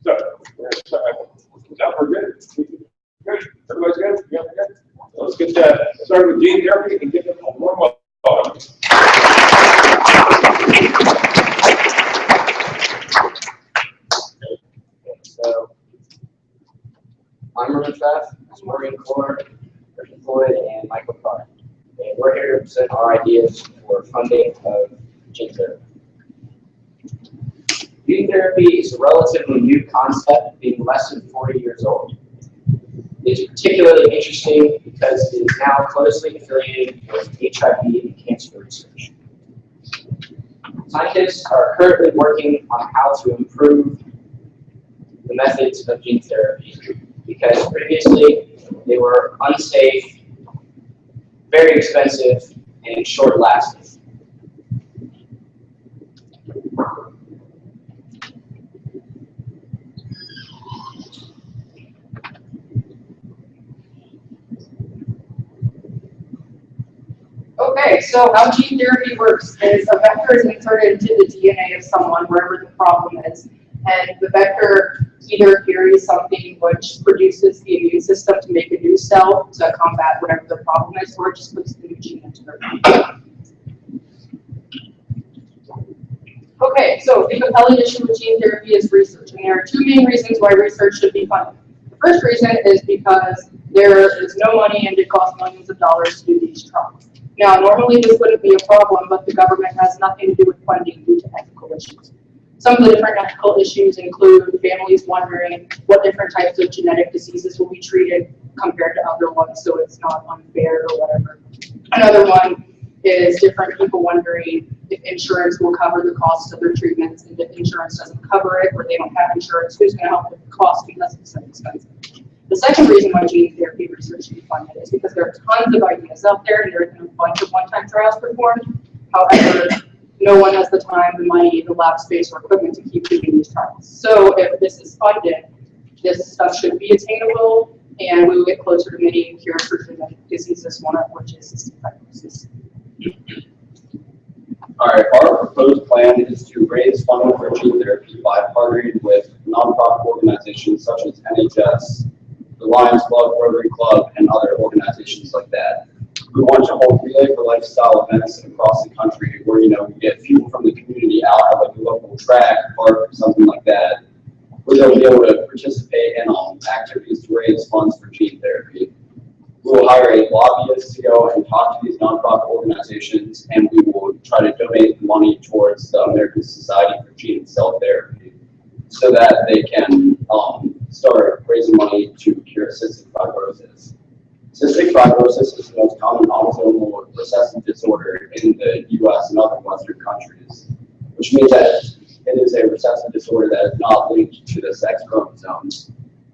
So, we're going to start. No, we're good. Good. Everybody's good? Yeah, we're good. So let's get started with gene therapy and give them a warm welcome. So, I'm Ruben Pfaff, Maureen Corr, Christian Floyd, and Michael Carr. And we're here to present our ideas for funding of gene therapy. Gene therapy is a relatively new concept, being less than 40 years old. It's particularly interesting because it is now closely affiliated with HIV and cancer research. Scientists are currently working on how to improve the methods of gene therapy because previously they were unsafe, very expensive, and short-lasting. Okay, so how gene therapy works is a vector is inserted into the DNA of someone wherever the problem is, and the vector either carries something which produces the immune system to make a new cell to combat whatever the problem is, or it just puts the new gene into their body. Okay, so the compelling issue with gene therapy is research, and there are two main reasons why research should be funded. The first reason is because there is no money and it costs millions of dollars to do these trials. Now, normally this wouldn't be a problem, but the government has nothing to do with funding due to ethical issues. Some of the different ethical issues include families wondering what different types of genetic diseases will be treated compared to other ones, so it's not unfair or whatever. Another one is different people wondering if insurance will cover the cost of their treatments, and if insurance doesn't cover it or they don't have insurance, who's going to help with the cost because it's so expensive. The second reason why gene therapy research should be funded is because there are tons of ideas out there and there have been a bunch of one-time trials performed. However, no one has the time, the money, the lab space, or equipment to keep doing these trials. So if this is funded, this stuff should be attainable, and we will get closer to many cures for genetic diseases, one of which is cystic fibrosis. All right, our proposed plan is to raise funding for gene therapy by partnering with nonprofit organizations such as NHS, the Lions Club, Rotary Club, and other organizations like that. We want to hold Relay for Lifestyle events across the country where, we get people from the community out at like a local track, park, or something like that, where they'll be able to participate in activities to raise funds for gene therapy. We will hire a lobbyist to go and talk to these nonprofit organizations, and we will try to donate the money towards the American Society for Gene and Cell Therapy so that they can start raising money to cure cystic fibrosis. Cystic fibrosis is the most common autosomal recessive disorder in the U.S. and other Western countries, which means that it is a recessive disorder that is not linked to the sex chromosomes.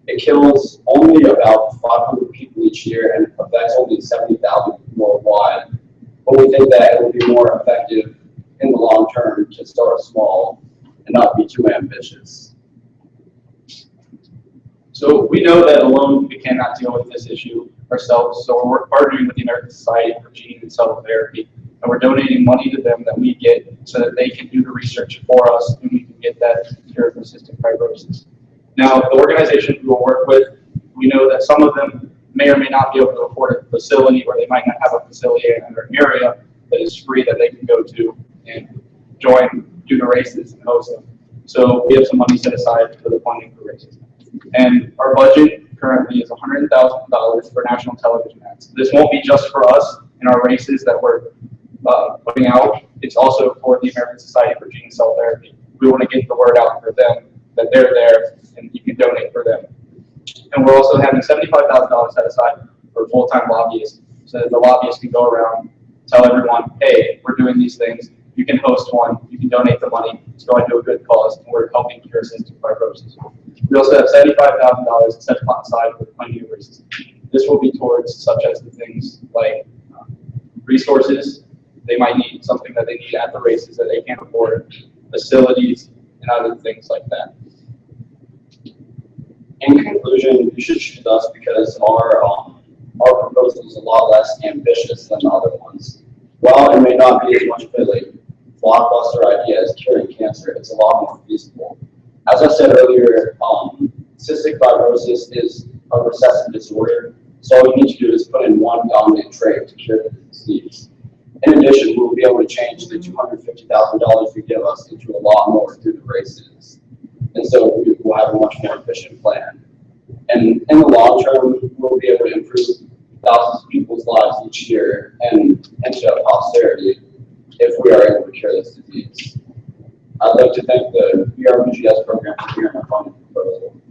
It kills only about 500 people each year and affects only 70,000 worldwide. But we think that it will be more effective in the long term to start small and not be too ambitious. So we know that alone we cannot deal with this issue ourselves, so we're partnering with the American Society for Gene and Cell Therapy, and we're donating money to them that we get so that they can do the research for us and we can get that cure for cystic fibrosis. Now, the organization we will work with, we know that some of them may or may not be able to afford a facility, or they might not have a facility in their area that is free that they can go to and join, do the races and host them. So we have some money set aside for the funding for races. And our budget currently is $100,000 for national television ads. This won't be just for us in our races that we're putting out. It's also for the American Society for Gene and Cell Therapy. We want to get the word out for them that they're there and you can donate for them. And we're also having $75,000 set aside for full-time lobbyists so that the lobbyists can go around, tell everyone, hey, we're doing these things. You can host one, you can donate the money, it's going to a good cause, and we're helping cure cystic fibrosis. We also have $75,000 set aside for funding of races. This will be towards such as the things like resources. They might need something that they need at the races that they can't afford, facilities, and other things like that. In conclusion, you should choose us because our proposal is a lot less ambitious than the other ones. While it may not be as much of a blockbuster idea as curing cancer, it's a lot more feasible. As I said earlier, cystic fibrosis is a recessive disorder. So all you need to do is put in one dominant trait to cure the disease. In addition, we'll be able to change the $250,000 you give us into a lot more through the races. And so we'll have a much more efficient plan. And in the long term, we'll be able to improve thousands of people's lives each year and into posterity if we are able to cure this disease. I'd like to thank the BRBGS program for hearing my funding proposal.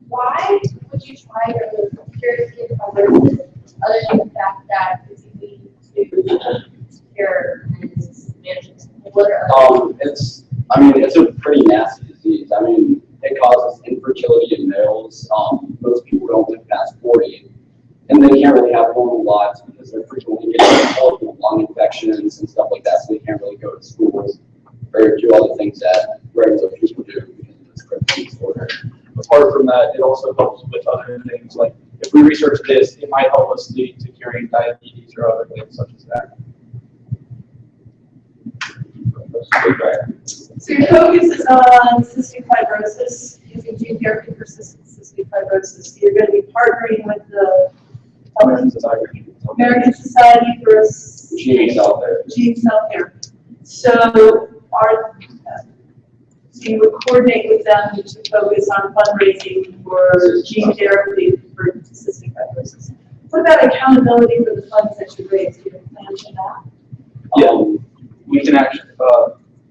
Why would you try to cure skin fibrosis other than the fact that it's easy to cure and manage it? What are other It's a pretty nasty disease. It causes infertility in males. Most people don't live past 40, and they can't really have normal lives because they're frequently getting multiple lung infections and stuff like that, so they can't really go to school or do all the things that regular people do because of this critical disorder. Apart from that, it also helps with other things, like if we research this, it might help us lead to curing diabetes or other things such as that. So your focus is on cystic fibrosis, using gene therapy for cystic fibrosis. So you're going to be partnering with the American Society. American Society for Gene cell therapy. Gene cell therapy. So you would coordinate with them to focus on fundraising for gene therapy for cystic fibrosis. What about accountability for the funds that you raise? Do you have a plan for that? Yeah, we can actually,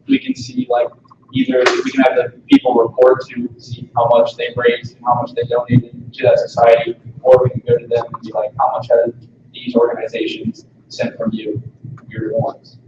we can see like either we can have the people report to see how much they raised and how much they donated to that society, or we can go to them and be like, how much have these organizations sent from you? You're the ones.